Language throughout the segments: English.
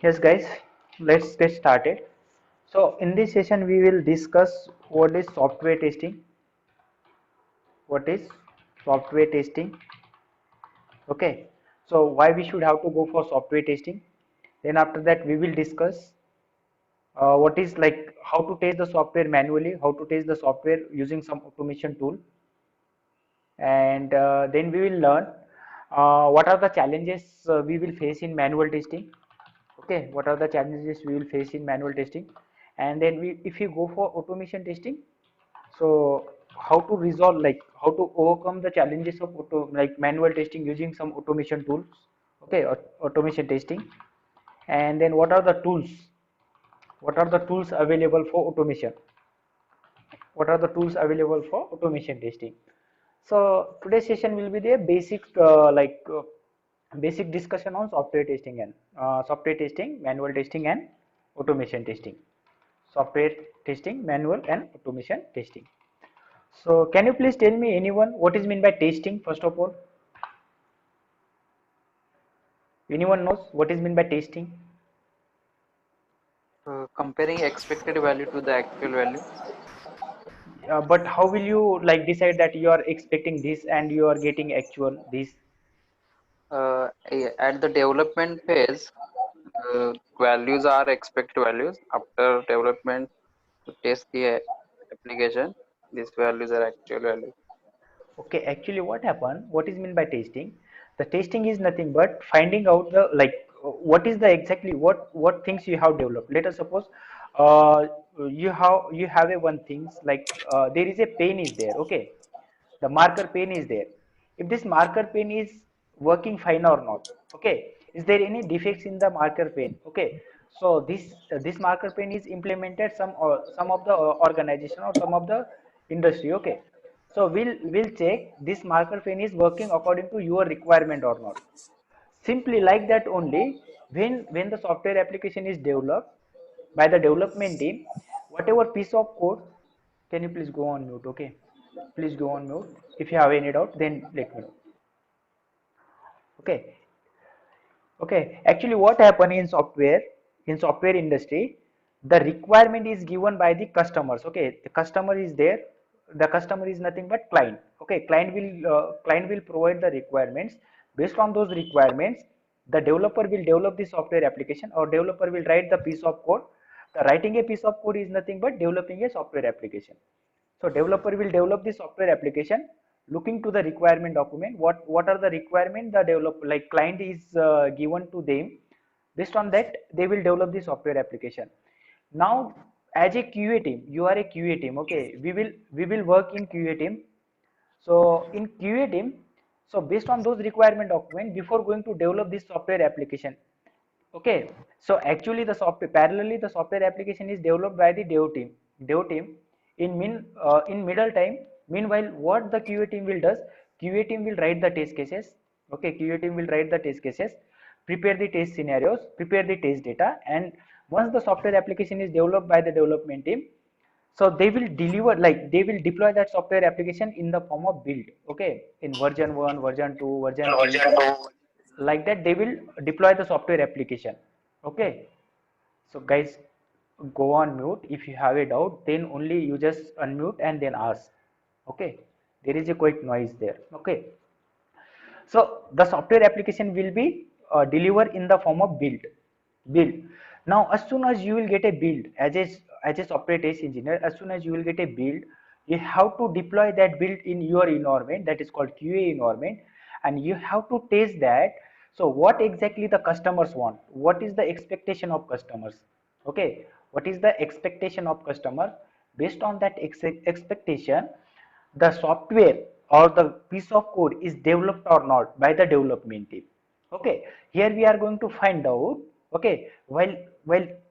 Yes, guys, let's get started. So, in this session, we will discuss what is software testing. What is software testing? Okay. So, why we should have to go for software testing? Then after that, we will discuss what is like how to test the software manually, how to test the software using some automation tool, and then we will learn what are the challenges we will face in manual testing. Okay, what are the challenges we will face in manual testing, and then if you go for automation testing, so how to resolve, like how to overcome the challenges of like manual testing using some automation tools. Okay, automation testing, and then what are the tools available for automation, what are the tools available for automation testing. So today's session will be the basic basic discussion on software testing, manual testing, and automation testing. Software testing, manual and automation testing. So can you please tell me, anyone, what is mean by testing? First of all, anyone knows what is mean by testing? Comparing expected value to the actual value. But how will you like decide that you are expecting this and you are getting actual this? At the development phase, values are expected values. After development, to test the application, these values are actual values. Okay, actually what happened, what is meant by testing? The testing is nothing but finding out the like what is the exactly what things you have developed. Let us suppose uh, you have a one things like there is a pen is there, okay? The marker pen is there. If this marker pen is working fine or not, okay? Is there any defects in the marker pen? Okay, so this marker pen is implemented some of the organization or some of the industry, okay? So we'll check this marker pen is working according to your requirement or not. Simply like that only, when the software application is developed by the development team, whatever piece of code, can you please go on mute? Okay, please go on mute. If you have any doubt, then let me know. Okay, okay. Actually, what happen in software industry, the requirement is given by the customers. Okay, the customer is there. The customer is nothing but client. Okay, client will provide the requirements. Based on those requirements, the developer will develop the software application, or developer will write the piece of code. The writing a piece of code is nothing but developing a software application. So developer will develop the software application looking to the requirement document. What are the requirement the developer like client is given to them. Based on that, they will develop the software application. Now, as a QA team, you are a QA team. Okay, we will work in QA team. So in QA team, so based on those requirement document, before going to develop this software application, okay, so actually the software parallelly the software application is developed by the dev team in middle time. Meanwhile, what the QA team will does, QA team will write the test cases. Okay, QA team will write the test cases, prepare the test scenarios, prepare the test data, and once the software application is developed by the development team, so they will deliver, like they will deploy that software application in the form of build. Okay, in version 1, version 2, version 3, like that they will deploy the software application. Okay, so guys, go on mute. If you have a doubt, then only you just unmute and then ask. Okay, there is a quite noise there. Okay, so the software application will be delivered in the form of build. Now as soon as you will get a build, as a software test engineer, as soon as you will get a build, you have to deploy that build in your environment, that is called QA environment, and you have to test that. So what exactly the customers want, what is the expectation of customers? Okay, what is the expectation of customer? Based on that expectation, the software or the piece of code is developed or not by the development team. Okay, here we are going to find out. Okay, while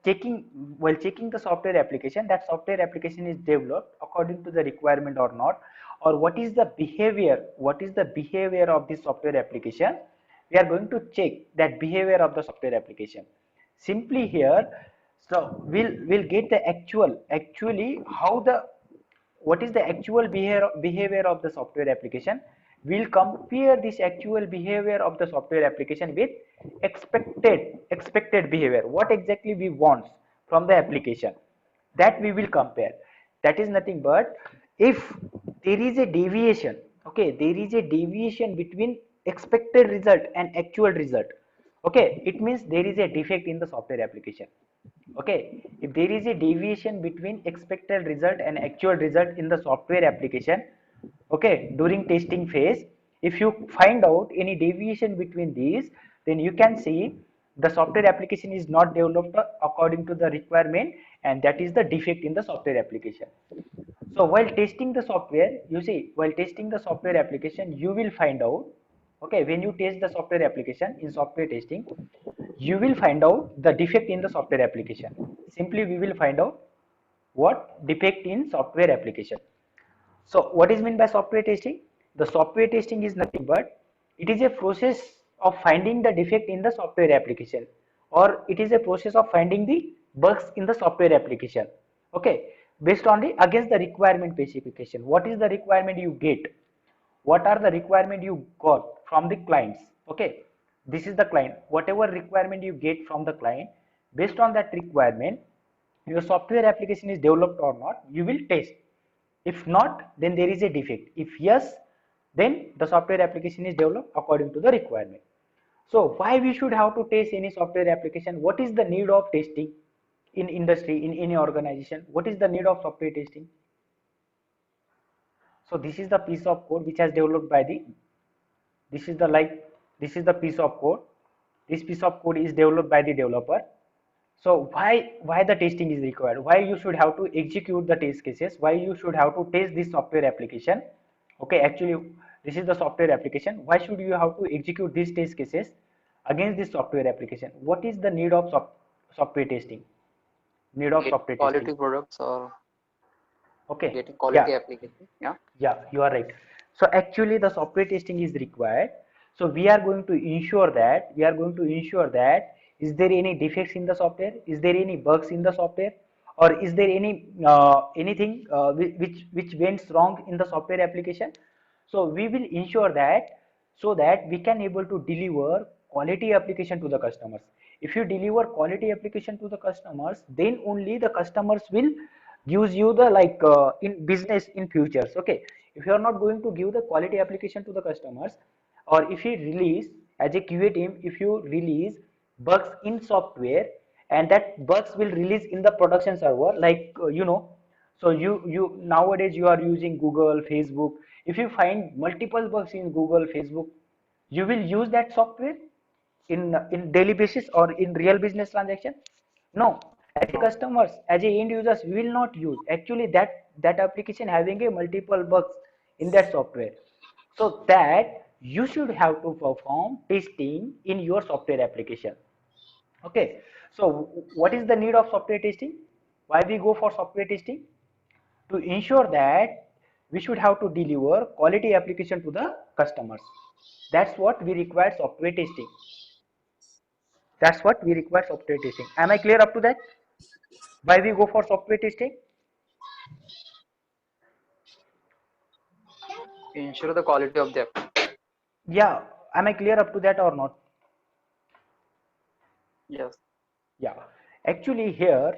checking while checking the software application, that software application is developed according to the requirement or not, or what is the behavior of this software application. We are going to check that behavior of the software application. Simply here, so we'll get the actually how the what is the actual behavior of the software application, we'll compare this actual behavior of the software application with expected behavior, what exactly we want from the application, that we will compare. That is nothing but if there is a deviation, okay, there is a deviation between expected result and actual result, okay, it means there is a defect in the software application. Okay, if there is a deviation between expected result and actual result in the software application, okay, during testing phase, if you find out any deviation between these, then you can see the software application is not developed according to the requirement, and that is the defect in the software application. So while testing the software, you see, while testing the software application, you will find out, okay, when you test the software application in software testing, you will find out the defect in the software application. Simply, we will find out what defect in software application. So what is meant by software testing? The software testing is nothing but it is a process of finding the defect in the software application, or it is a process of finding the bugs in the software application. Okay, based on the against the requirement specification. What is the requirement you get? What are the requirement you got from the clients? Okay, this is the client. Whatever requirement you get from the client, based on that requirement, your software application is developed or not, you will test. If not, then there is a defect. If yes, then the software application is developed according to the requirement. So why we should have to test any software application? What is the need of testing in industry, in any organization? What is the need of software testing? So this is the piece of code which has developed by the, this is the this is the piece of code. This piece of code is developed by the developer. So why the testing is required? Why you should have to execute the test cases? Why you should have to test this software application? Okay, actually this is the software application. Why should you have to execute these test cases against this software application? What is the need of software testing? Need of Get software testing. quality products or Okay, getting quality yeah. application. Yeah. Yeah, you are right. So actually the software testing is required. So we are going to ensure that is there any defects in the software? Is there any bugs in the software? Or is there any anything which went wrong in the software application? So we will ensure that so that we can able to deliver quality application to the customers. If you deliver quality application to the customers, then only the customers will gives you the in business in futures. Okay, if you are not going to give the quality application to the customers, or if you release as a QA team, if you release bugs in software and that bugs will release in the production server, so you nowadays you are using Google, Facebook. If you find multiple bugs in Google, Facebook, you will use that software in daily basis or in real business transaction? No. As a No. customers, as a end users, we will not use. Actually, that application having a multiple bugs in that software. So that you should have to perform testing in your software application. Okay. So what is the need of software testing? Why we go for software testing? To ensure that we should have to deliver quality application to the customers. That's what we require software testing. That's what we require software testing. Am I clear up to that? Why we go for software testing? Ensure the quality of the app. Yeah. Am I clear up to that or not? Yes. Yeah. Actually here,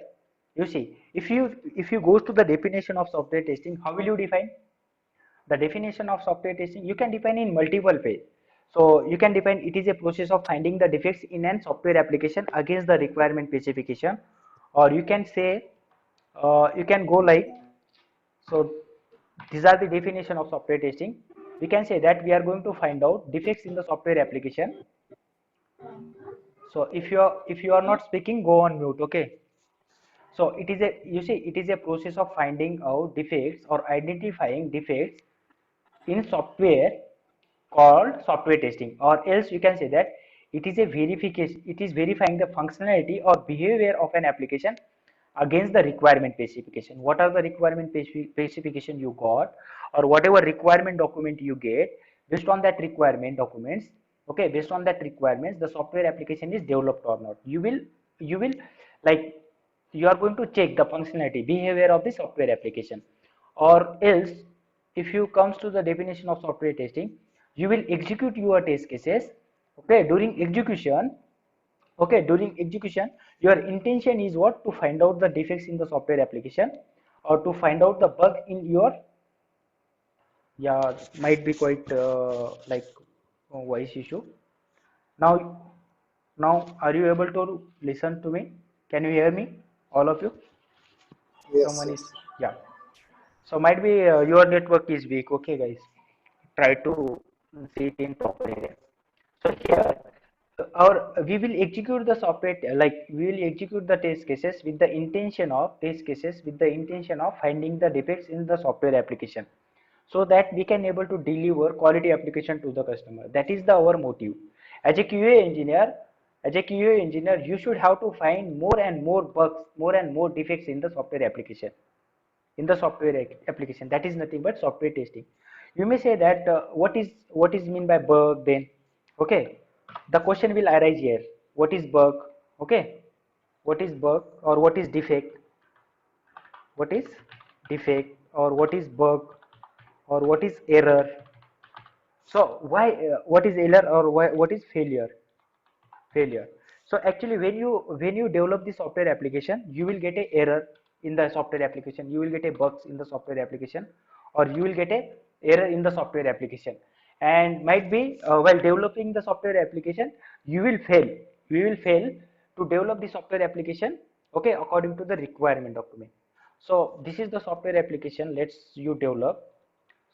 you see, if you go to the definition of software testing, how will you define? The definition of software testing, you can define in multiple ways. So you can define it is a process of finding the defects in an software application against the requirement specification, or you can say, you can go like, so these are the definition of software testing. We can say that we are going to find out defects in the software application. So if you are not speaking, go on mute. Okay. So it is a, you see, it is a process of finding out defects or identifying defects in software called software testing, or else you can say that it is a verification, it is verifying the functionality or behavior of an application against the requirement specification. What are the requirement specification you got, or whatever requirement document you get, based on that requirement documents, okay, based on that requirements, the software application is developed or not, you will like, you are going to check the functionality behavior of the software application. Or else, if you comes to the definition of software testing, you will execute your test cases. Okay, during execution, your intention is what? To find out the defects in the software application, or to find out the bug in your, yeah, might be quite like voice issue. Now now are you able to listen to me? Can you hear me, all of you? Yes, Someone is, yes. yeah. So might be your network is weak. Okay, guys, try to see it in proper area. So here, or we will execute the software, like we will execute the test cases with the intention of finding the defects in the software application, so that we can able to deliver quality application to the customer. That is the our motive. As a QA engineer, you should have to find more and more bugs, more and more defects in the software application. That is nothing but software testing. You may say that what is mean by bug then? Okay, the question will arise here. What is bug? Okay, what is bug or what is defect? What is defect or what is bug or what is error? So why what is error or what is failure? So actually when you develop the software application, you will get a error in the software application, you will get a bugs in the software application, or you will get a error in the software application. And might be while developing the software application, you will fail to develop the software application, okay, according to the requirement document. So this is the software application, let's you develop.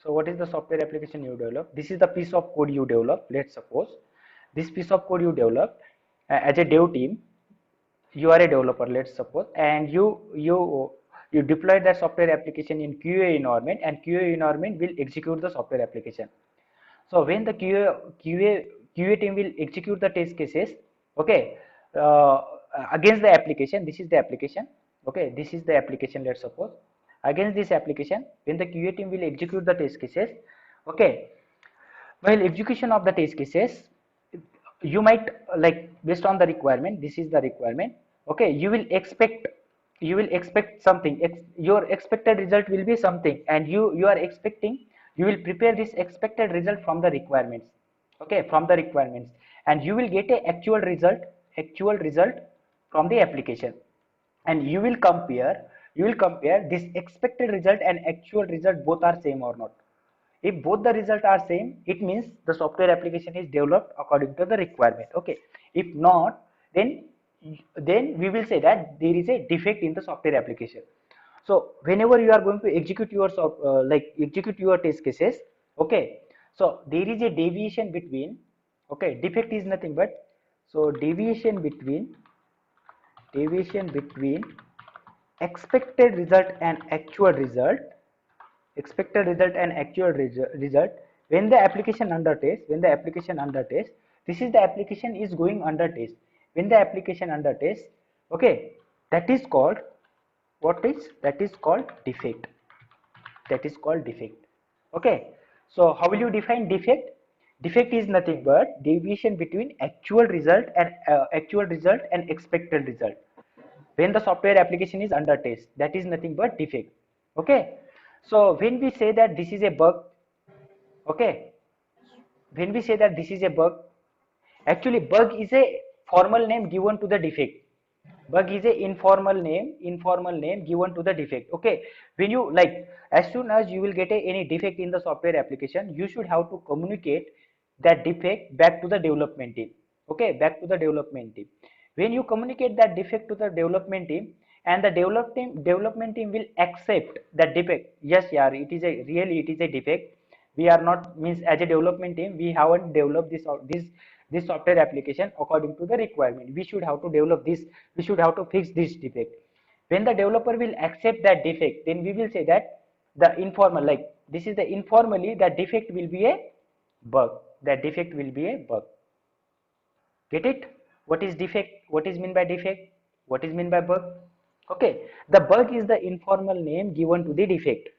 So what is the software application you develop? This is the piece of code you develop. Let's suppose this piece of code you develop as a dev team. You are a developer, let's suppose, and you deploy that software application in QA environment, and QA environment will execute the software application. So when the QA team will execute the test cases, okay, against the application, this is the application, okay, this is the application, let's suppose. Against this application, when the QA team will execute the test cases, okay, while execution of the test cases, you might like based on the requirement, this is the requirement, okay, you will expect something, your expected result will be something, and you are expecting, you will prepare this expected result from the requirements, okay, from the requirements, and you will get a actual result from the application, and you will compare this expected result and actual result, both are same or not. If both the results are same, it means the software application is developed according to the requirement, okay. If not, then we will say that there is a defect in the software application. So whenever you are going to execute your execute your test cases, okay, so there is a deviation between, okay, defect is nothing but, so deviation between expected result and actual result, result when the application under test, this is the application is going under test. When the application under test, okay, that is called, that is called defect. Okay, so how will you define defect? Defect is nothing but deviation between actual result and expected result when the software application is under test. That is nothing but defect, okay. So when we say that this is a bug, okay, when we say that this is a bug, actually bug is a formal name given to the defect. Bug is a informal name given to the defect, okay. When you like, as soon as you will get any defect in the software application, you should have to communicate that defect back to the development team, okay, back to the development team. When you communicate that defect to the development team, and the development team will accept that defect, yes, yeah, it is a defect. We are not, means as a development team, we haven't developed this software application according to the requirement. We should have to develop this, we should have to fix this defect. When the developer will accept that defect, then we will say that the informal, like this is the informally, that defect will be a bug, that defect will be a bug. Get it? What is defect? What is mean by defect? What is mean by bug? Okay, the bug is the informal name given to the defect.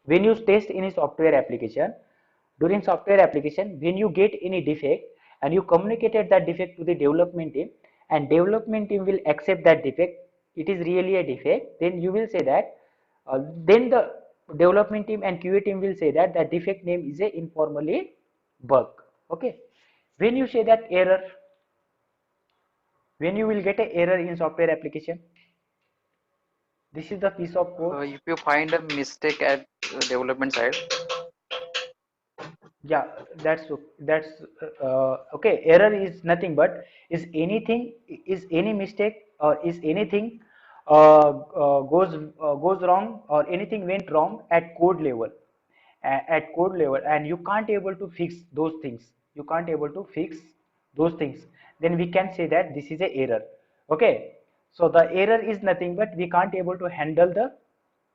When you test any software application, during software application, when you get any defect and you communicated that defect to the development team, and development team will accept that defect, it is really a defect, then you will say that, then the development team and QA team will say that the defect name is a informally bug. Okay, when you say that error, when you will get a error in software application, this is the piece of code. If you find a mistake at development side, Yeah, that's okay. Error is nothing but is any mistake or is anything goes wrong or anything went wrong at code level, at code level, and you can't able to fix those things. You can't able to fix those things. Then we can say that this is a error. Okay, so the error is nothing but we can't able to handle the,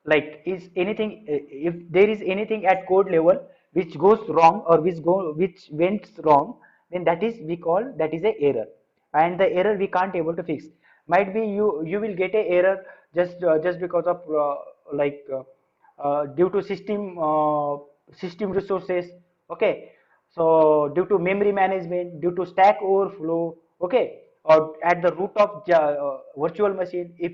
like, is anything, if there is anything at code level which goes wrong or which went wrong, then that is we call that is a error, and the error we can't able to fix. Might be you will get a error just because of due to system resources. Okay, so due to memory management, due to stack overflow. Okay, or at the root of virtual machine, if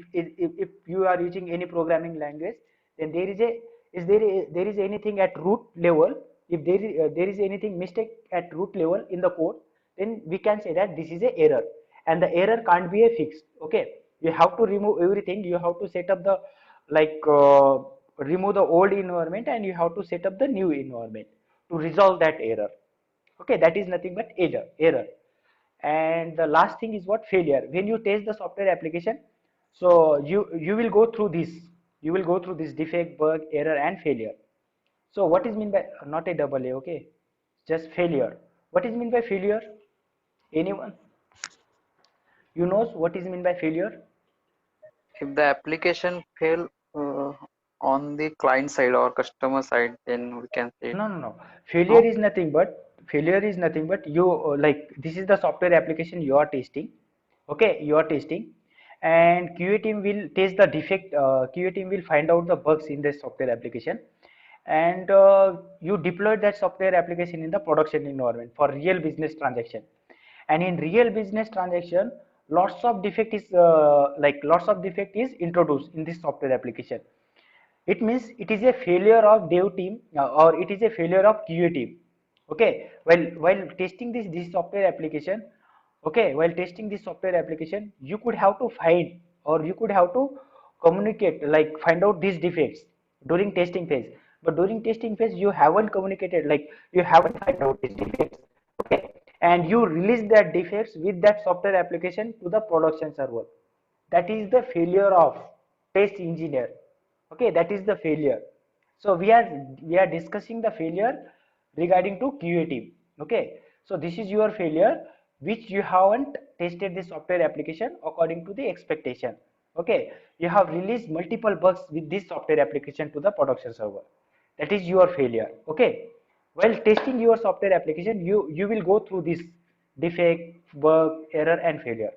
you are using any programming language, then there is a there is anything at root level, if there is anything mistake at root level in the code, then we can say that this is a error, and the error can't be a fixed. Okay, you have to remove everything. You have to set up the, like, remove the old environment and you have to set up the new environment to resolve that error. Okay, that is nothing but error. And the last thing is what? Failure. When you test the software application, so you will go through this, you will go through this defect, bug, error, and failure. So what is mean by, not a double A, okay, just failure. What is mean by failure? Anyone, you knows what is mean by failure? if the application fail on the client side or customer side, then we can say it. No, no, no. Failure No, is nothing but, you, like, this is the software application you are testing. Okay, you are testing, and QA team will test the defect. QA team will find out the bugs in the software application, and you deploy that software application in the production environment for real business transaction. And in real business transaction, lots of defect is introduced in this software application. It means it is a failure of dev team, or it is a failure of QA team. Okay, while testing this software application, okay, while testing this software application, you could have to find, or you could have to communicate, like, find out these defects during testing phase. But during testing phase you haven't communicated, like, you haven't find out these defects. Okay, and you release that defects with that software application to the production server. That is the failure of test engineer. Okay, that is the failure. So we are discussing the failure regarding to QA team. Okay, so this is your failure which you haven't tested the software application according to the expectation. Okay, you have released multiple bugs with this software application to the production server. That is your failure. Okay, while testing your software application, you will go through this defect, bug, error, and failure.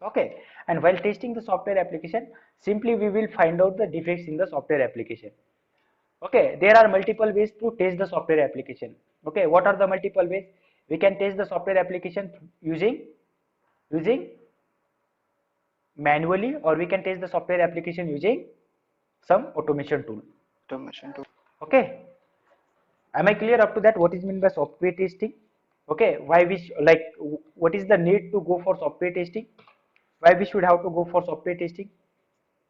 Okay, and while testing the software application, simply we will find out the defects in the software application. Okay, there are multiple ways to test the software application. Okay, what are the multiple ways? We can test the software application using manually, or we can test the software application using some automation tool. automation too. Okay, am I clear up to that? What is meant by software testing? Okay, why we what is the need to go for software testing? Why we should have to go for software testing?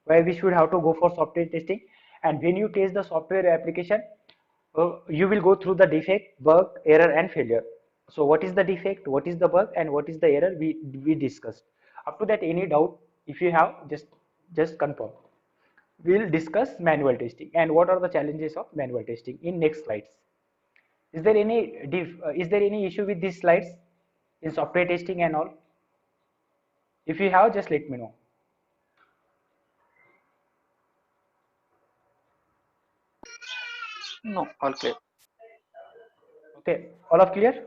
Why we should have to go for software testing? And when you test the software application, you will go through the defect, bug, error, and failure. So what is the defect, what is the bug, and what is the error, we discussed. Up to that, any doubt? If you have, just confirm. We'll discuss manual testing and what are the challenges of manual testing in next slides. Is there any issue with these slides in software testing and all? If you have, just let me know. No, all clear. Okay, all of clear?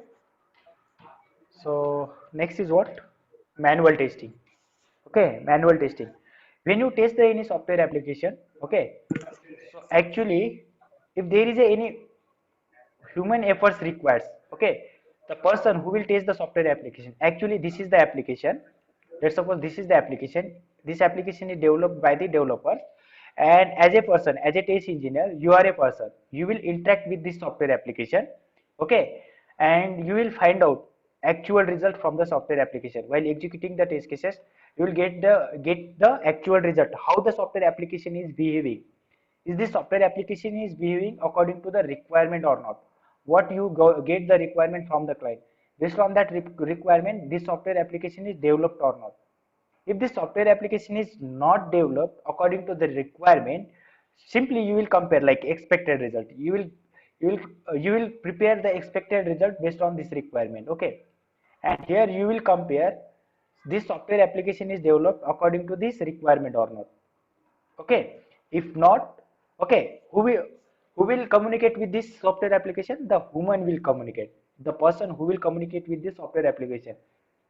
So next is what? Manual testing. Okay, manual testing. When you test any software application, okay, so actually, if there is any human efforts requires, okay, the person who will test the software application, actually this is the application. Let's suppose this is the application. This application is developed by the developer, and as a person, as a test engineer, you are a person, you will interact with this software application. Okay, and you will find out actual result from the software application. While executing the test cases, you will get the actual result, how the software application is behaving. Is this software application is behaving according to the requirement or not? What you get the requirement from the client. Based on that requirement, this software application is developed or not. If the software application is not developed according to the requirement, simply you will compare like expected result. You will prepare the expected result based on this requirement. Okay, and here you will compare this software application is developed according to this requirement or not. Okay, if not, okay, who will communicate with this software application? The human will communicate, the person who will communicate with this software application.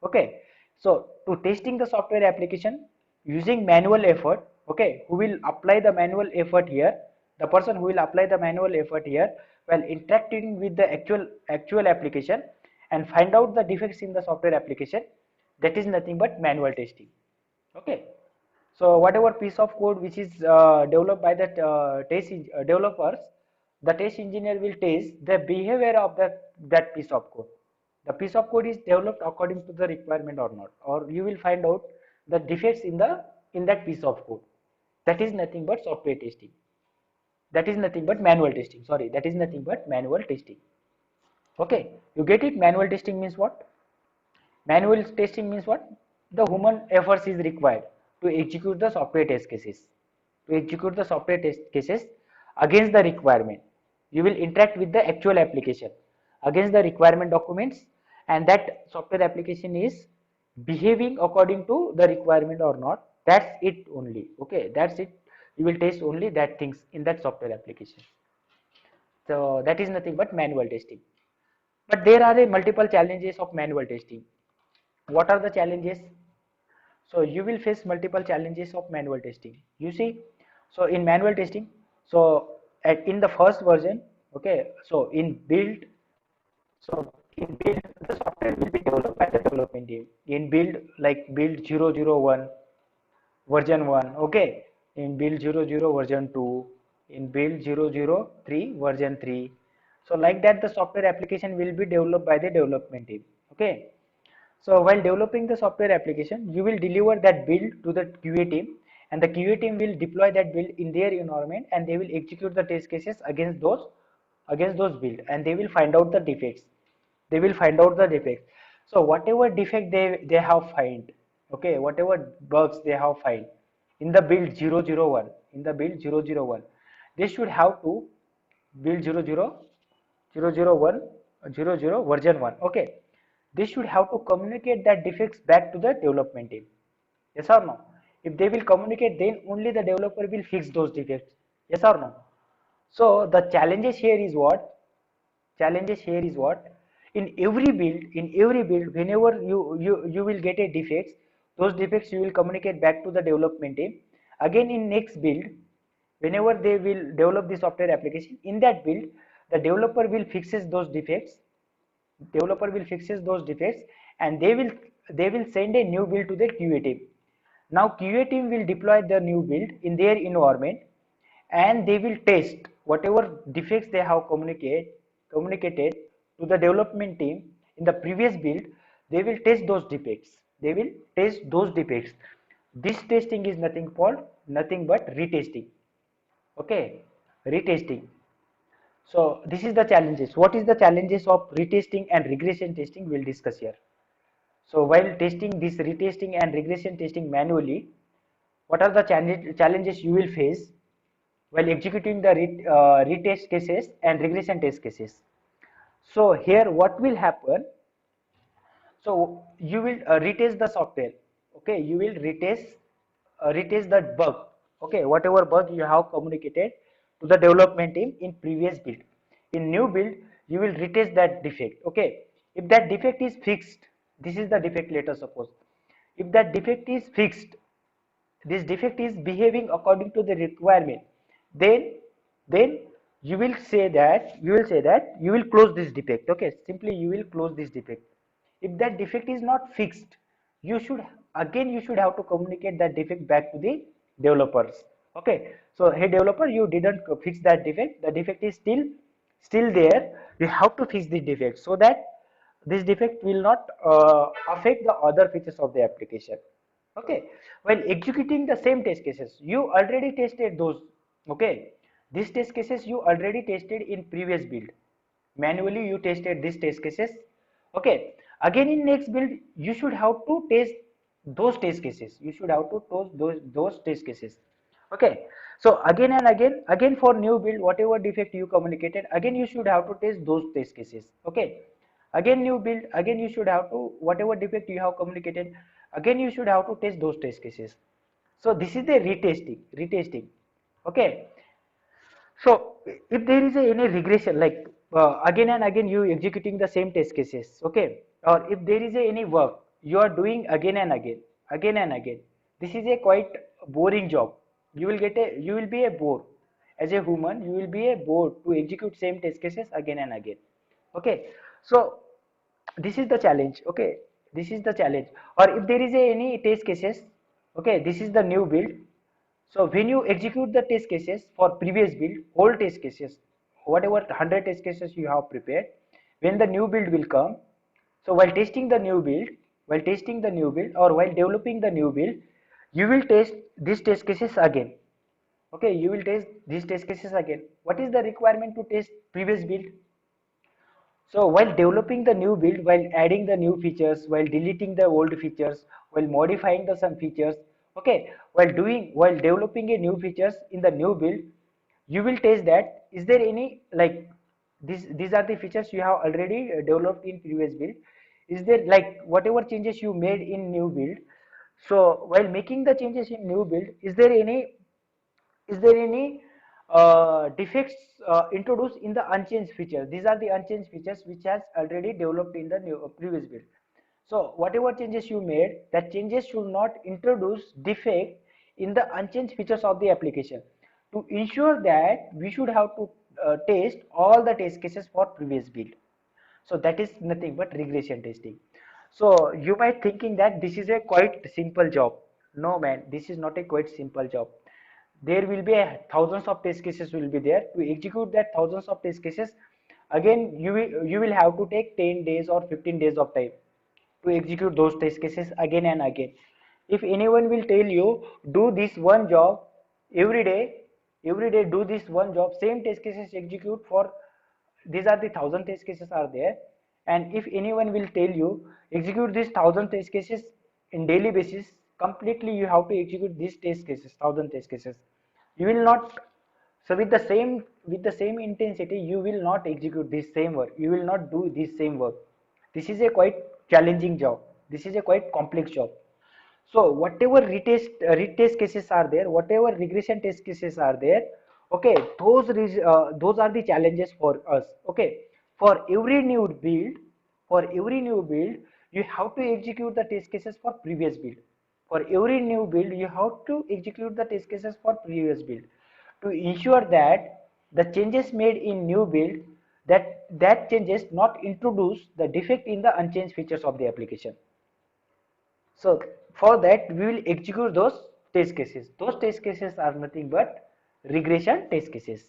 Okay, so to testing the software application using manual effort, okay, who will apply the manual effort here? The person who will apply the manual effort here while interacting with the actual application and find out the defects in the software application, that is nothing but manual testing. Okay, so whatever piece of code which is developed by the developers, the test engineer will test the behavior of that piece of code. The piece of code is developed according to the requirement or not, or you will find out the defects in that piece of code. That is nothing but software testing. That is nothing but manual testing. Sorry, that is nothing but manual testing. Okay, you get it? Manual testing means what? Manual testing means what? The human efforts is required to execute the software test cases. To execute the software test cases against the requirement. You will interact with the actual application against the requirement documents, and that software application is behaving according to the requirement or not. That's it only. Okay, that's it. You will test only that things in that software application. So that is nothing but manual testing. But there are a multiple challenges of manual testing. What are the challenges? So you will face multiple challenges of manual testing. You see, so in manual testing, so in the first version, okay, so in build the software will be developed by the development team. In build, like build 001 version 1, okay, in build 00 version 2, in build 003 version 3. So like that the software application will be developed by the development team. Okay, so while developing the software application, you will deliver that build to the QA team, and the QA team will deploy that build in their environment, and they will execute the test cases against those build, and they will find out the defects. They will find out the defects. So whatever defect they have find, okay, whatever bugs they have find in the build 001, in the build 001, they should have to build 001 00 version 1. Okay, they should have to communicate that defects back to the development team. Yes or no? If they will communicate, then only the developer will fix those defects. Yes or no? So the challenges here is what? Challenges here is what? In every build, whenever you will get a defects, those defects you will communicate back to the development team. Again in next build, whenever they will develop the software application, in that build, the developer will fixes those defects, and they will send a new build to the QA team. Now QA team will deploy the new build in their environment, and they will test whatever defects they have communicated to the development team in the previous build. They will test those defects. They will test those defects. This testing is nothing but retesting. Okay, retesting. So this is the challenges. What is the challenges of retesting and regression testing? We'll discuss here. So while testing this retesting and regression testing manually, what are the challenges you will face while executing the retest cases and regression test cases? So here what will happen? So you will retest the software. Okay, you will retest that bug. Okay, whatever bug you have communicated to the development team in previous build. In new build, you will retest that defect. Okay, if that defect is fixed, this is the defect. Let us suppose if that defect is fixed, this defect is behaving according to the requirement, then you will close this defect. Okay, simply you will close this defect. If that defect is not fixed, you should have to communicate that defect back to the developers. Okay, so hey developer, you didn't fix that defect. The defect is still there, you have to fix the defect so that this defect will not affect the other features of the application. Okay, while executing the same test cases, you already tested those. Okay, these test cases you already tested in previous build, manually you tested these test cases. Okay, again in next build you should have to test those test cases, you should have to test those test cases. Okay, so again and again for new build, whatever defect you communicated, again you should have to test those test cases. Okay, again new build, again you should have to, whatever defect you have communicated, again you should have to test those test cases. So this is the retesting. Okay, so if there is any regression, like again and again you executing the same test cases, okay, or if there is any work you are doing again and again, this is a quite boring job. You will be a bore as a human. You will be a bore to execute same test cases again and again. Okay, so this is the challenge. Okay, this is the challenge. Or if there is any test cases, okay, this is the new build. So when you execute the test cases for previous build, all test cases, whatever 100 test cases you have prepared, when the new build will come, so while testing the new build or while developing the new build, you will test these test cases again. Okay, you will test these test cases again. What is the requirement to test previous build? So while developing the new build, while adding the new features, while deleting the old features, while modifying the some features, okay, while developing a new features in the new build, you will test that is there any, like, these are the features you have already developed in previous build. Is there, like, whatever changes you made in new build? So while making the changes in new build, is there any defects introduced in the unchanged features? These are the unchanged features which has already developed in the new previous build. So whatever changes you made, that changes should not introduce defect in the unchanged features of the application. To ensure that, we should have to test all the test cases for previous build. So that is nothing but regression testing. So you might thinking that this is a quite simple job. No man, this is not a quite simple job. There will be thousands of test cases will be there. To execute that thousands of test cases, again you will have to take 10 days or 15 days of time to execute those test cases again and again. If anyone will tell you do this one job every day, do this one job, same test cases execute for, these are the 1,000 test cases are there, and if anyone will tell you execute these 1,000 test cases in daily basis, completely you have to execute these test cases, 1,000 test cases, you will not. So with the same intensity, you will not execute this same work, you will not do this same work. This is a quite challenging job, this is a quite complex job. So whatever retest cases are there, whatever regression test cases are there, okay, those are the challenges for us. Okay, for every new build, you have to execute the test cases for previous build. For every new build, you have to execute the test cases for previous build to ensure that the changes made in new build, that changes not introduce the defect in the unchanged features of the application. So for that we will execute those test cases. Those test cases are nothing but regression test cases.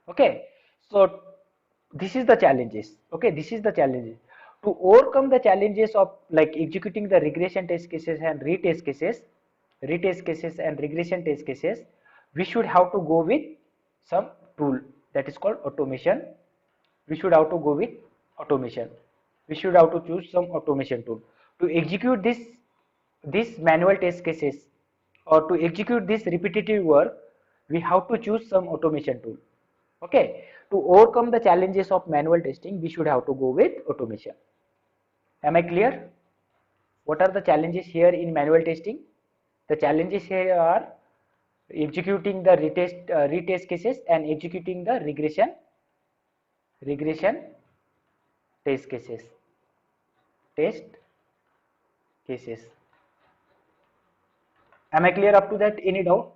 Okay, so this is the challenges. Okay, this is the challenges. To overcome the challenges of like executing the regression test cases and retest cases and regression test cases, we should have to go with some tool that is called automation. We should have to go with automation. We should have to choose some automation tool to execute this manual test cases, or to execute this repetitive work. We have to choose some automation tool. Okay, to overcome the challenges of manual testing, we should have to go with automation. Am I clear? What are the challenges here in manual testing? The challenges here are executing the retest cases and executing the regression test cases. Test cases. Am I clear up to that? Any doubt?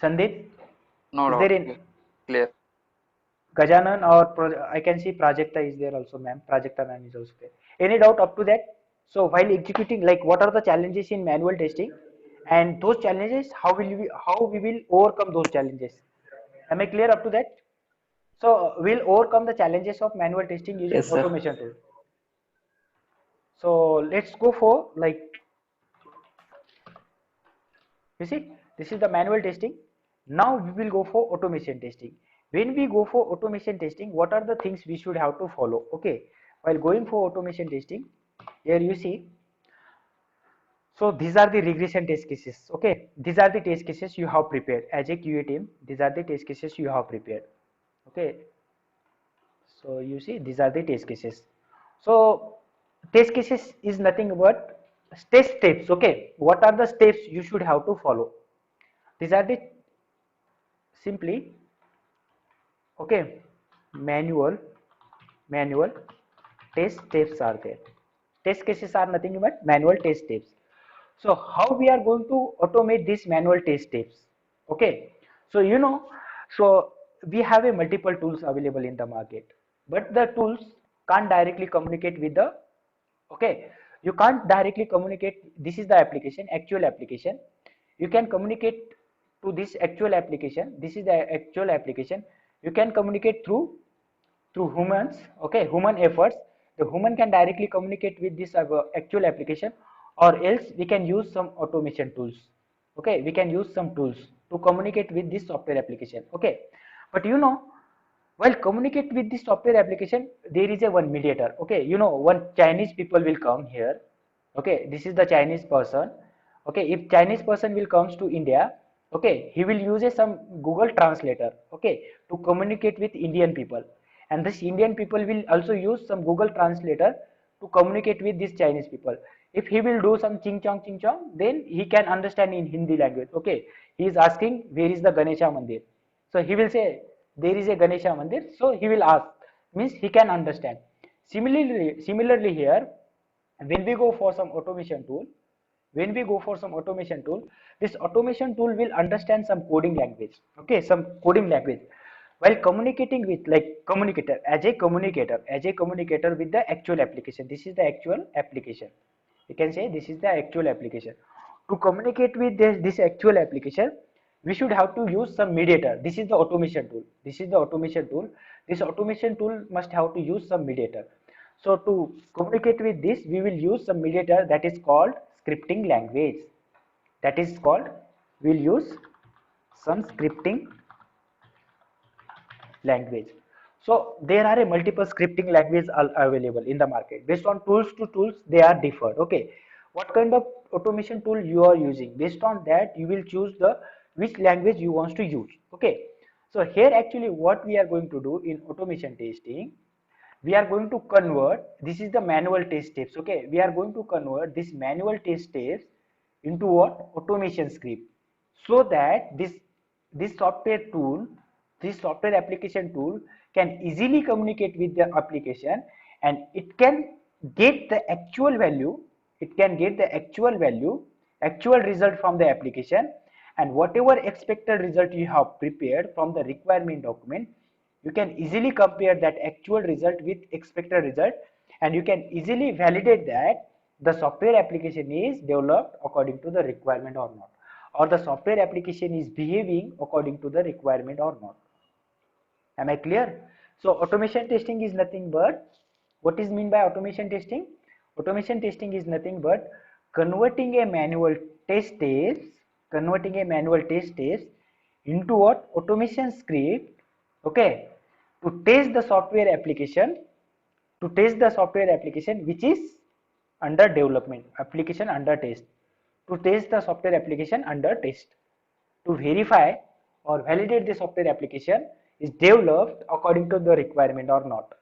Sandeep? No Is doubt. there in Clear. Gajanan or I can see Prajakta is there also, ma'am. Prajakta ma'am is also there. Any doubt up to that? So while executing, like, what are the challenges in manual testing, and those challenges, how we will overcome those challenges? Am I clear up to that? So we'll overcome the challenges of manual testing using Yes, sir. automation tool. So let's go for like, you see, this is the manual testing. Now we will go for automation testing. When we go for automation testing, what are the things we should have to follow? Okay, while going for automation testing, here you see, so these are the regression test cases. Okay, these are the test cases you have prepared as a QA team. These are the test cases you have prepared. Okay, so you see, these are the test cases. So test cases is nothing but test steps. Okay, what are the steps you should have to follow? These are the simply, okay, manual manual test steps are there. Test cases are nothing but manual test steps. So how we are going to automate these manual test steps? Okay, so you know, so we have a multiple tools available in the market, but the tools can't directly communicate with the, okay, you can't directly communicate. This is the application, actual application. You can communicate to this actual application. This is the actual application. You can communicate through humans. Okay, human efforts. The human can directly communicate with this actual application, or else we can use some automation tools. Okay, we can use some tools to communicate with this software application. Okay, but you know, while communicate with the software application, there is a one mediator. Okay, you know, one Chinese people will come here. Okay, this is the Chinese person. Okay, if Chinese person will comes to India, okay, he will use a some Google translator, okay, to communicate with Indian people, and this Indian people will also use some Google translator to communicate with these Chinese people. If he will do some ching chong, then he can understand in Hindi language. Okay, he is asking where is the Ganesha Mandir, so he will say there is a Ganesha Mandir, so he will ask, means he can understand. Similarly here, when we go for some automation tool, when we go for some automation tool, this automation tool will understand some coding language. Okay, some coding language, while communicating with, like, communicator, as a communicator with the actual application. This is the actual application, you can say this is the actual application. To communicate with this actual application, we should have to use some mediator. This is the automation tool. This is the automation tool. This automation tool must have to use some mediator. So to communicate with this, we will use some mediator that is called scripting language. That is called, we'll use some scripting language. So there are a multiple scripting language available in the market. Based on tools to tools, they are different. Okay, what kind of automation tool you are using, based on that you will choose the which language you want to use. Okay, so here actually what we are going to do in automation testing, we are going to convert, this is the manual test steps. Okay, we are going to convert this manual test steps into what, automation script, so that this software tool, this software application tool can easily communicate with the application, and it can get the actual value, it can get the actual value, actual result from the application. And whatever expected result you have prepared from the requirement document, you can easily compare that actual result with expected result, and you can easily validate that the software application is developed according to the requirement or not, or the software application is behaving according to the requirement or not. Am I clear? So automation testing is nothing but, what is mean by automation testing? Automation testing is nothing but converting a manual test case, converting a manual test case into what, automation script. Okay, to test the software application, to test the software application which is under development, application under test, to test the software application under test, to verify or validate the software application is developed according to the requirement or not.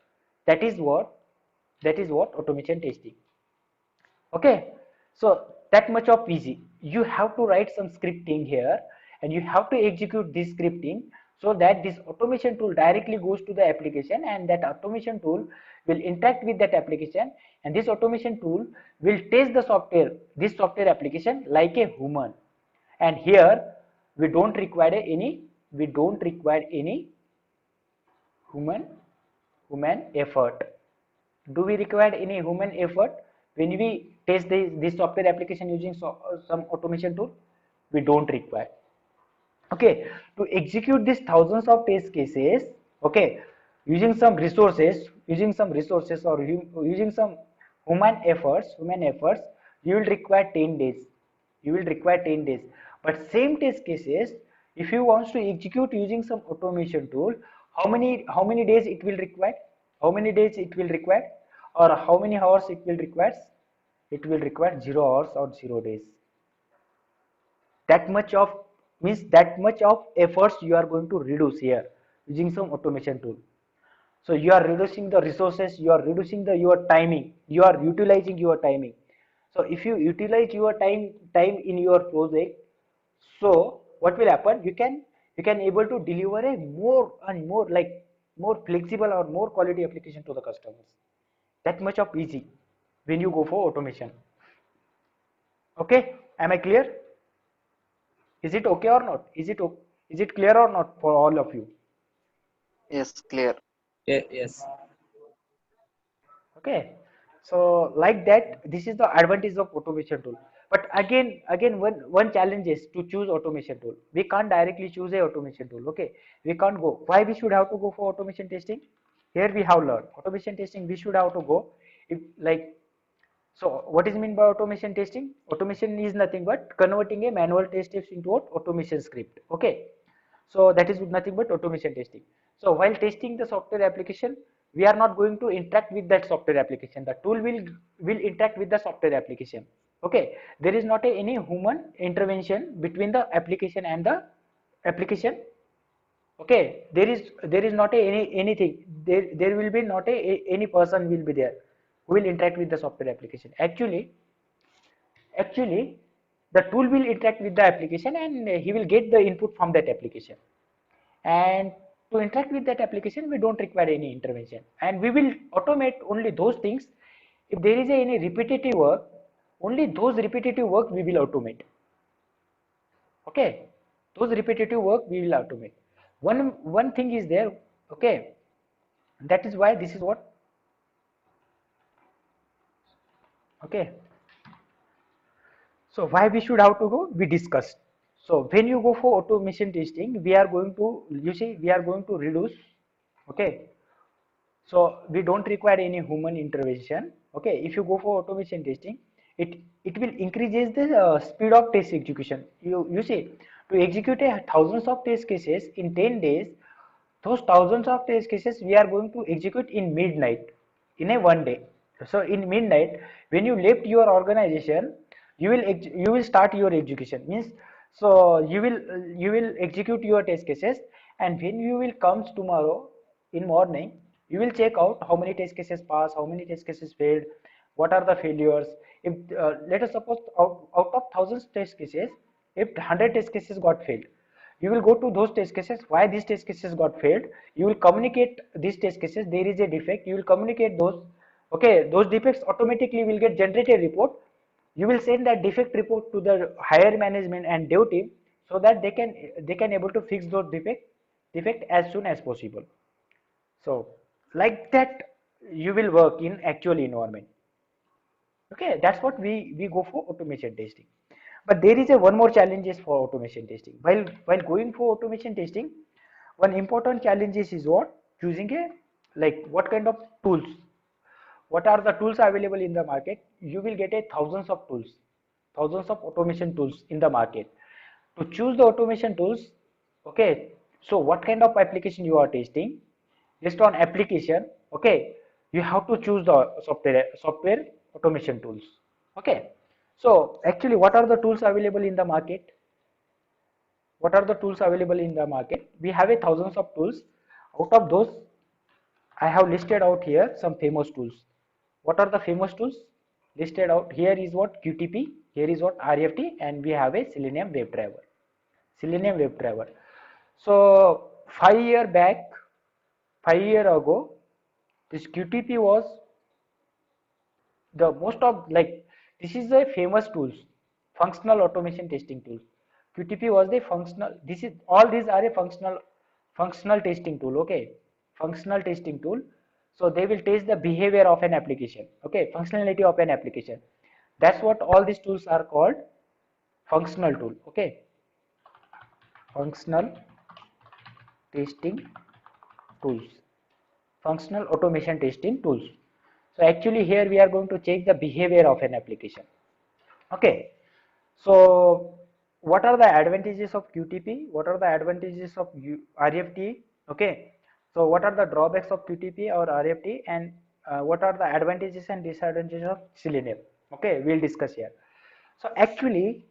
That is what, that is what automation testing. Okay, so that much of easy. You have to write some scripting here, and you have to execute this scripting, so that this automation tool directly goes to the application, and that automation tool will interact with that application, and this automation tool will test the software, this software application, like a human. And here we don't require any, we don't require any human effort. Do we require any human effort when we test this software application using some automation tool? We don't require. Okay, to execute these thousands of test cases, Okay, using some resources or using some human efforts, you will require 10 days. You will require 10 days. But same test cases, if you want to execute using some automation tool, how many days it will require? How many days it will require? Or how many hours it will require? It will require 0 hours or 0 days. That much of means that much of efforts you are going to reduce here using some automation tool. So you are reducing the resources, you are reducing the your timing, you are utilizing your timing. So if you utilize your time in your project, so what will happen? You can able to deliver a more and more, like more flexible or more quality application to the customers. That much of easy when you go for automation. Okay, am I clear? Is it okay or not? Is it clear or not for all of you? Yes, clear. Yes. Okay, so like that, this is the advantage of automation tool. But again, one challenge is to choose automation tool. We can't directly choose a automation tool. Okay, we can't go. Why we should have to go for automation testing? Here we have learned automation testing. We should have to go if like. So what is mean by automation testing? Automation is nothing but converting a manual test steps into an automation script. Okay. So that is nothing but automation testing. So while testing the software application, we are not going to interact with that software application. The tool will interact with the software application. Okay. There is not any human intervention between the application and the application. Okay. There is not anything. There will be not any person will be there who will interact with the software application. Actually, the tool will interact with the application and he will get the input from that application. And to interact with that application, we don't require any intervention, and we will automate only those things. If there is any repetitive work, only those repetitive work we will automate. Okay, those repetitive work we will automate. One thing is there. Okay, that is why this is what. Okay, so why we should have to go, we discussed. So when you go for automation testing, we are going to, you see, we are going to reduce. Okay, so we don't require any human intervention. Okay, if you go for automation testing, it will increases the speed of test execution. You see, to execute thousands of test cases in 10 days, those thousands of test cases we are going to execute in midnight, in a one day. So in midnight, when you left your organization, you will start your execution. Means, so you will execute your test cases, and when you will comes tomorrow in morning, you will check out how many test cases pass, how many test cases failed, what are the failures. If let us suppose out of thousands test cases, if 100 test cases got failed, you will go to those test cases, why these test cases got failed. You will communicate these test cases, there is a defect, you will communicate those. Okay, those defects automatically will get generated report. You will send that defect report to the higher management and dev team, so that they can able to fix those defect as soon as possible. So like that, you will work in actual environment. Okay, that's what we go for automation testing. But there is a one more challenges for automation testing. While going for automation testing, one important challenges is what? Choosing a, like, what kind of tools. What are the tools available in the market? You will get a thousands of tools, thousands of automation tools in the market. To choose the automation tools, okay, so what kind of application you are testing, based on application, okay, you have to choose the software automation tools. Okay, so actually, what are the tools available in the market? What are the tools available in the market? We have a thousands of tools. Out of those, I have listed out here some famous tools. What are the famous tools listed out here? Is what? QTP, here is what? RFT, and we have a Selenium WebDriver. Selenium WebDriver. So 5 year back, 5 year ago, this QTP was the most of, like, this is a famous tools, functional automation testing tools. QTP was the functional. This is all these are a functional testing tool. Okay, functional testing tool. So they will test the behavior of an application. Okay, functionality of an application. That's what all these tools are called, functional tool. Okay, functional testing tools, functional automation testing tools. So actually here we are going to check the behavior of an application. Okay, so what are the advantages of QTP? What are the advantages of RFT? Okay, so what are the drawbacks of QTP or RFT, and what are the advantages and disadvantages of Selenium? Okay, we'll discuss here. So actually,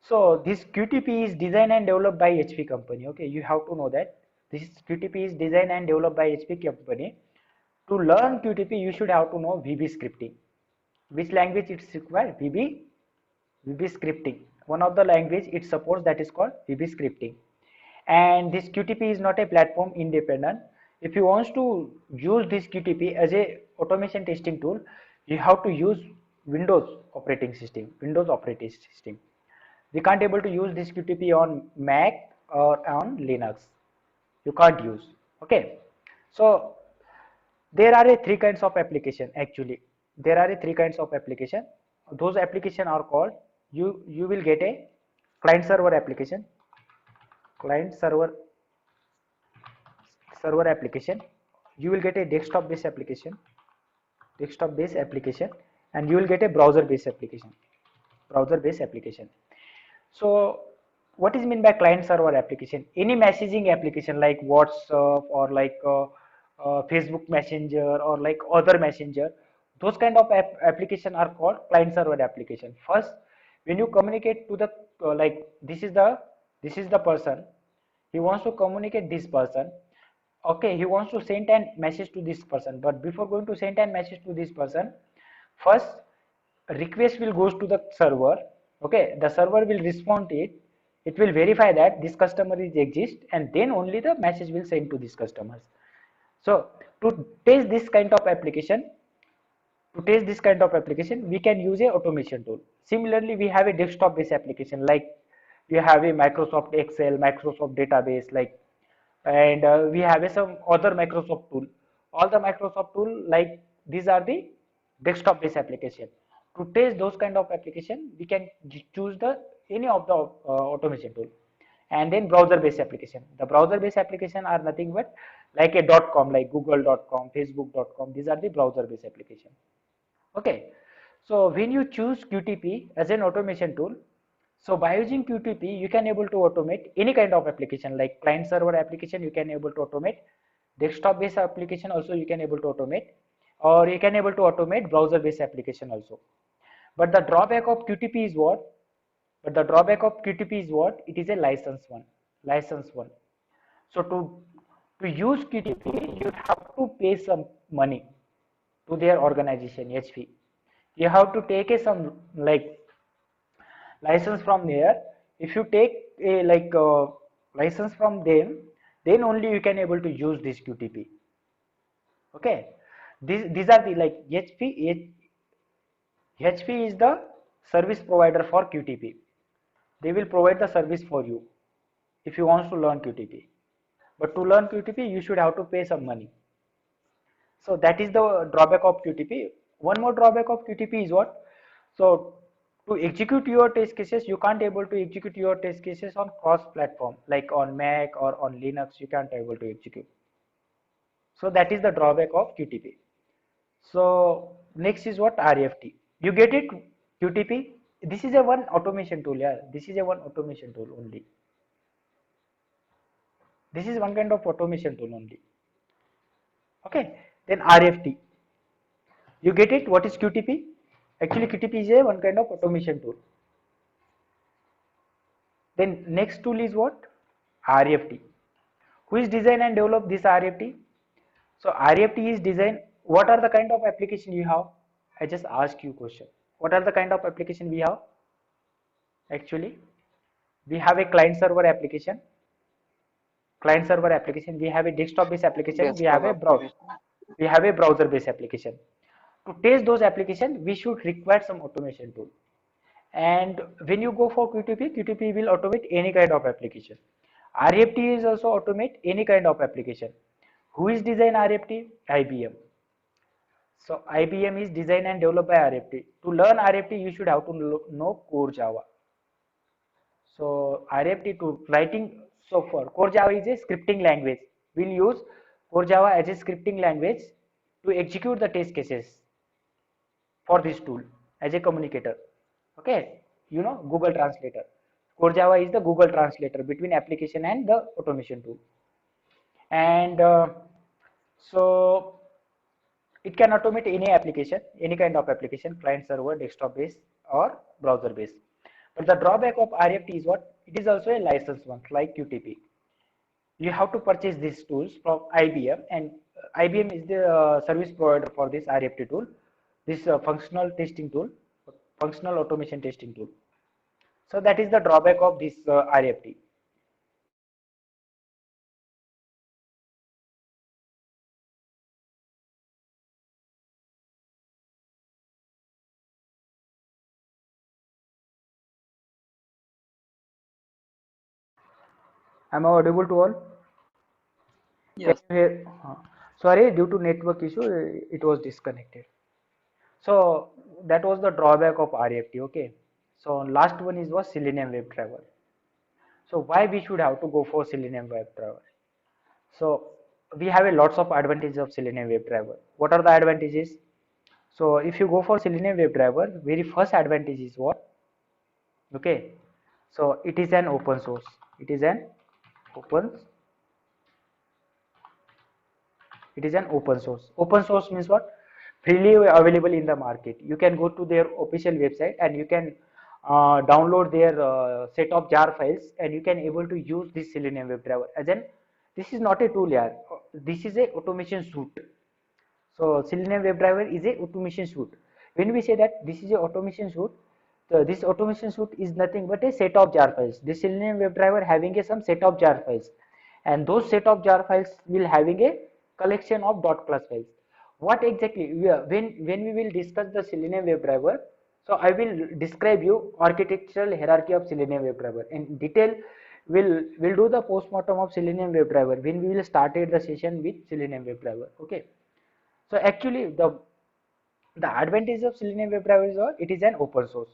so this QTP is designed and developed by HP company. Okay, you have to know that this QTP is designed and developed by HP company. To learn QTP, you should have to know VB scripting. Which language it's required? VB scripting. One of the language it supports, that is called VB scripting. And this QTP is not a platform independent. If you want to use this QTP as a automation testing tool, you have to use Windows operating system. We can't able to use this QTP on Mac or on Linux. You can't use. Okay. So there are three kinds of application. Actually there are three kinds of application. Those application are called, you will get a client server application, client server application. You will get a desktop based application, and you will get a browser based application. So what is mean by client server application? Any messaging application like WhatsApp or like Facebook Messenger or like other messenger, those kind of application are called client server application. First, when you communicate to the like this is the person, he wants to communicate this person. Okay, he wants to send a message to this person, but before going to send a message to this person, first request will goes to the server. Okay, the server will respond to it. It will verify that this customer is exist, and then only the message will send to these customers. So to test this kind of application, we can use a automation tool. Similarly, we have a desktop based application like we have a Microsoft Excel, Microsoft database, like, and we have some other Microsoft tool. All the Microsoft tool, like, these are the desktop based application. To test those kind of application, we can choose the any of the automation tool. And then browser based application, the browser based application are nothing but like a .com, like google.com, facebook.com. These are the browser based application. Okay, so when you choose QTP as an automation tool, so by using QTP, you can able to automate any kind of application like client server application. You can able to automate desktop based application also. You can able to automate, or you can able to automate browser based application also. But the drawback of QTP is what? It is a license one. So to use QTP, you have to pay some money to their organization HP. You have to take a some like license from there. If you take a like license from them, then only you can able to use this QTP. Okay, these are the like HP is the service provider for QTP. They will provide the service for you if you want to learn QTP. But to learn QTP, you should have to pay some money. So that is the drawback of QTP. One more drawback of QTP is what? So to execute your test cases, you can't able to execute your test cases on cross platform, like on Mac or on Linux. You can't able to execute. So that is the drawback of QTP. So next is what? RFT. You get it? QTP. This is a one automation tool. Yeah, this is a one automation tool only. This is one kind of automation tool only. Okay. Then RFT. You get it? What is QTP? Actually, QTP is a one kind of automation tool. Then next tool is what? RFT. Who is designed and developed this RFT? So RFT is designed. What are the kind of application you have? I just ask you question. What are the kind of application we have? Actually, we have a client server application. We have a desktop based application. We have a browser based application. To test those applications, we should require some automation tool. And when you go for QTP will automate any kind of application. RFT is also automate any kind of application. Who is design RFT? IBM. So IBM is designed and developed by RFT. To learn RFT, you should have to know Core Java. So RFT to writing, so for Core Java is a scripting language will use Core Java as a scripting language to execute the test cases for this tool as a communicator. Okay, you know Google Translator. Core Java is the Google Translator between application and the automation tool. And so it can automate any application, any kind of application, client server, desktop based or browser based. But the drawback of RFT is what? It is also a licensed one like QTP. You have to purchase these tools from IBM, and IBM is the service provider for this RFT tool, this functional testing tool, functional automation testing tool. So that is the drawback of this RFT. Am I audible to all? Can Yes. you hear? Sorry, due to network issue, it was disconnected. So that was the drawback of RFT. Okay. So last one is was Selenium WebDriver. So why we should have to go for Selenium WebDriver? So we have a lots of advantages of Selenium WebDriver. What are the advantages? So if you go for Selenium WebDriver, very first advantage is what? Okay. So it is an open source. It is an open. It is an open source. Open source means what? Freely available in the market. You can go to their official website and you can download their set of jar files, and you can able to use this Selenium WebDriver. As in, this is not a tool here. This is a automation suite. So Selenium WebDriver is a automation suite. When we say that this is a automation suite, so this automation suite is nothing but a set of jar files. This Selenium WebDriver having a some set of jar files, and those set of jar files will having a collection of .class files. What exactly when we will discuss the Selenium WebDriver, so I will describe you architectural hierarchy of Selenium WebDriver in detail. We'll do the postmortem of Selenium WebDriver when we will started the session with Selenium WebDriver. Okay. So actually the advantage of Selenium WebDriver is what? It is an open source.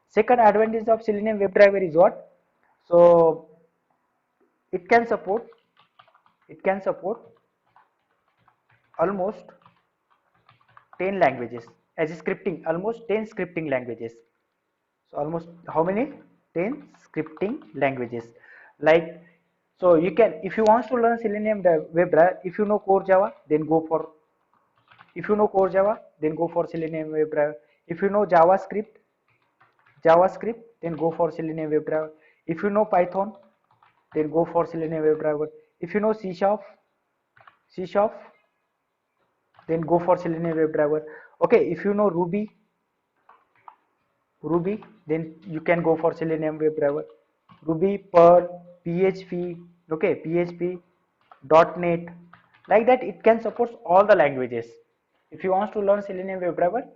Second advantage of Selenium WebDriver is what? So it can support it can support almost 10 languages as a scripting, almost 10 scripting languages. So almost how many? 10 scripting languages. Like, so you can, if you want to learn Selenium WebDriver, if you know Core Java, then go for, if you know Core Java, then go for Selenium WebDriver. If you know JavaScript, then go for Selenium WebDriver. If you know Python, then go for Selenium WebDriver. If you know C Sharp, then go for Selenium WebDriver. Okay, if you know Ruby, then you can go for Selenium WebDriver. Ruby, Perl, PHP, okay, PHP, .NET, like that it can support all the languages. If you want to learn Selenium WebDriver,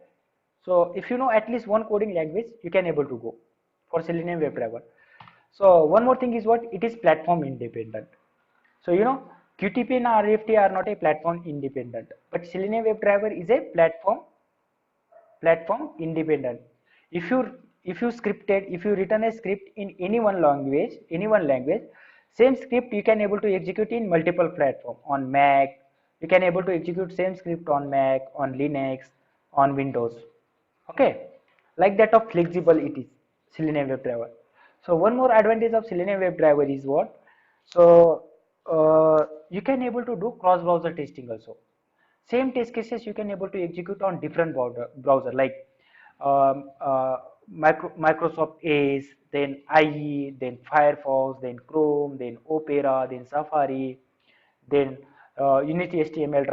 so if you know at least one coding language, you can able to go for Selenium WebDriver. So one more thing is what? It is platform independent. So you know QTP and RFT are not a platform independent, but Selenium WebDriver is a platform independent. If you scripted, if you written a script in any one language, same script you can able to execute in multiple platform. On Mac you can able to execute same script on Mac, on Linux, on Windows. Okay, like that of flexible it is Selenium WebDriver. So one more advantage of Selenium WebDriver is what? So you can able to do cross browser testing also. Same test cases you can able to execute on different browser like Microsoft Edge, then IE, then Firefox, then Chrome, then Opera, then Safari, then Unity HTML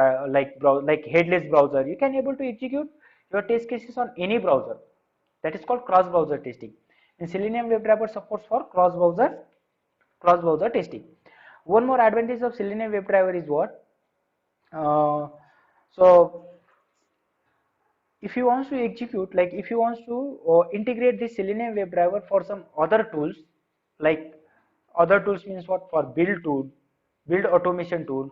like headless browser. You can able to execute your test cases on any browser. That is called cross browser testing. And Selenium WebDriver supports for cross browser testing. One more advantage of Selenium WebDriver is what? Uh, so if you want to execute, like if you want to integrate this Selenium WebDriver for some other tools, like other tools means what? For build automation tool,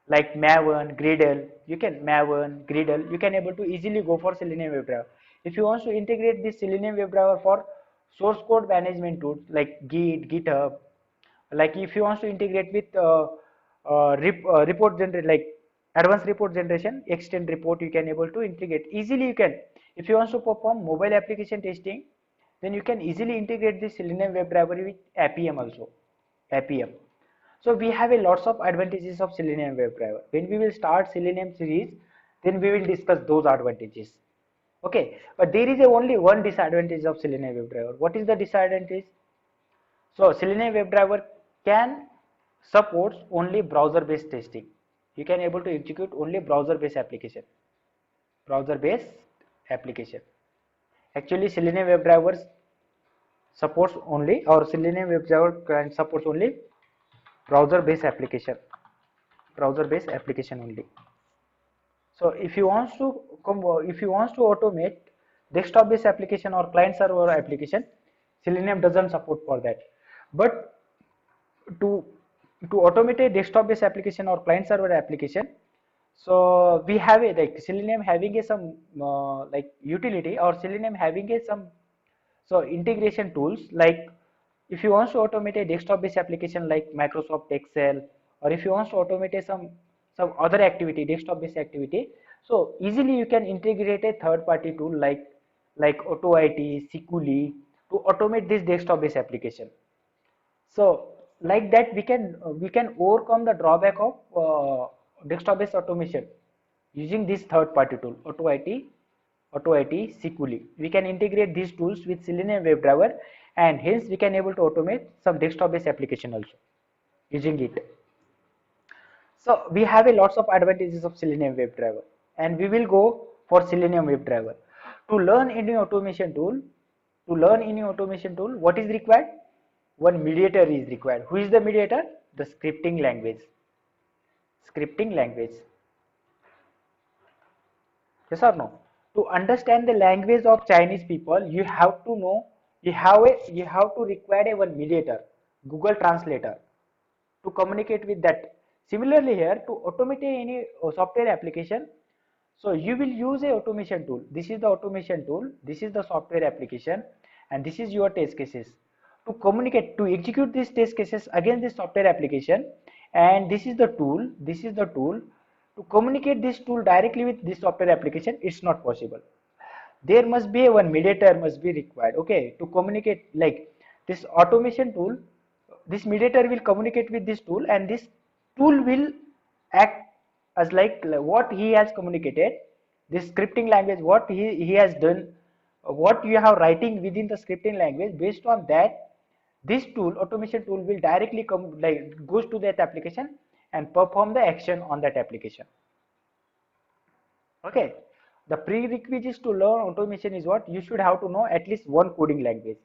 like Maven, Gradle, you can able to easily go for Selenium WebDriver. If you want to integrate this Selenium WebDriver for source code management tools like Git, GitHub, like if you want to integrate with report generate, like advanced report generation, extend report, you can able to integrate easily. You can, if you want to perform mobile application testing, then you can easily integrate this Selenium WebDriver with Appium also, Appium. So we have a lots of advantages of Selenium WebDriver. When we will start Selenium series, then we will discuss those advantages. Okay, but there is a only one disadvantage of Selenium WebDriver. What is the disadvantage? So Selenium WebDriver can supports only browser-based testing. You can able to execute only browser-based application. Browser-based application. Actually, Selenium WebDriver supports only, or Selenium WebDriver can supports only browser-based application. Browser-based application only. So if you want to if you want to automate desktop-based application or client-server application, Selenium doesn't support for that. But to automate a desktop-based application or client-server application, so we have a like Selenium having a some like utility, or Selenium having a some so integration tools, like if you want to automate a desktop-based application like Microsoft Excel, or if you want to automate a some other activity, desktop-based activity, so easily you can integrate a third-party tool like AutoIT, Sikuli to automate this desktop-based application. So like that we can overcome the drawback of desktop-based automation using this third-party tool AutoIT, Sikuli. We can integrate these tools with Selenium WebDriver, and hence we can able to automate some desktop-based application also using it. So we have a lots of advantages of Selenium WebDriver, and we will go for Selenium WebDriver. To learn any automation tool, what is required? One mediator is required. Who is the mediator? The scripting language. Scripting language. Yes or no? To understand the language of Chinese people, you have to know, you have to require a one mediator, Google Translator, to communicate with that. Similarly here, to automate any software application, so you will use a automation tool. This is the automation tool, this is the software application, and this is your test cases. To communicate, to execute these test cases against this software application, and this is the tool, to communicate this tool directly with this software application, it's not possible. There must be a one mediator must be required, okay, to communicate. Like this automation tool, this mediator will communicate with this tool, and this tool will act as like what he has communicated, this scripting language, what he has done, what you have writing within the scripting language. Based on that, this tool, automation tool, will directly come, like goes to that application and perform the action on that application. Okay, the prerequisites to learn automation is what? You should have to know at least one coding language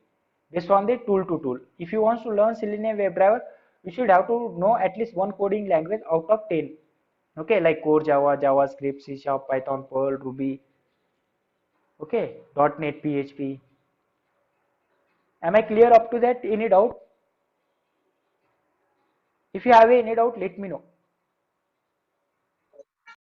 based on the tool to tool. If you want to learn Selenium WebDriver, you should have to know at least one coding language out of 10. Okay, like Core Java, JavaScript, C Sharp, Python, Perl, Ruby. Okay, .NET, PHP. Am I clear up to that? Any doubt? If you have any doubt, let me know.